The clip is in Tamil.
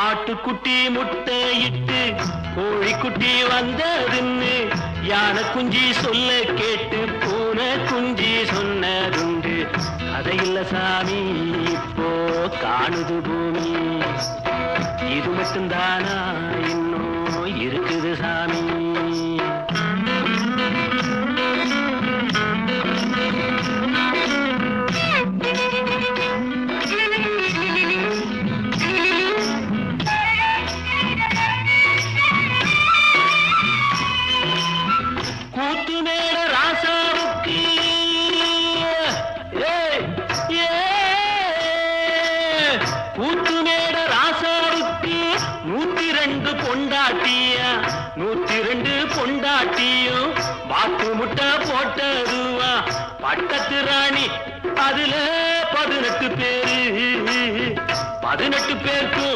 ஆட்டுக்குட்டி முட்டையிட்டு கோழிக்குட்டி வந்ததுன்னு யானை குஞ்சி சொல்ல கேட்டு பூனை குஞ்சி சொன்னதுண்டு. கதையில்ல சாமி இப்போ காணுது பூமி, இது மட்டும்தானா இன்னும் இருக்குது சாமி. கூத்து மேல ராசாவுக்கு கூத்து மேல ராசாவுக்கு 102 பொண்டாட்டியா, 102 பொண்டாட்டியும் பாத்து முட்டை போட்டதுவா. பட்டத்து ராணி அதுல 18 பேரு, 18 பேருக்கும்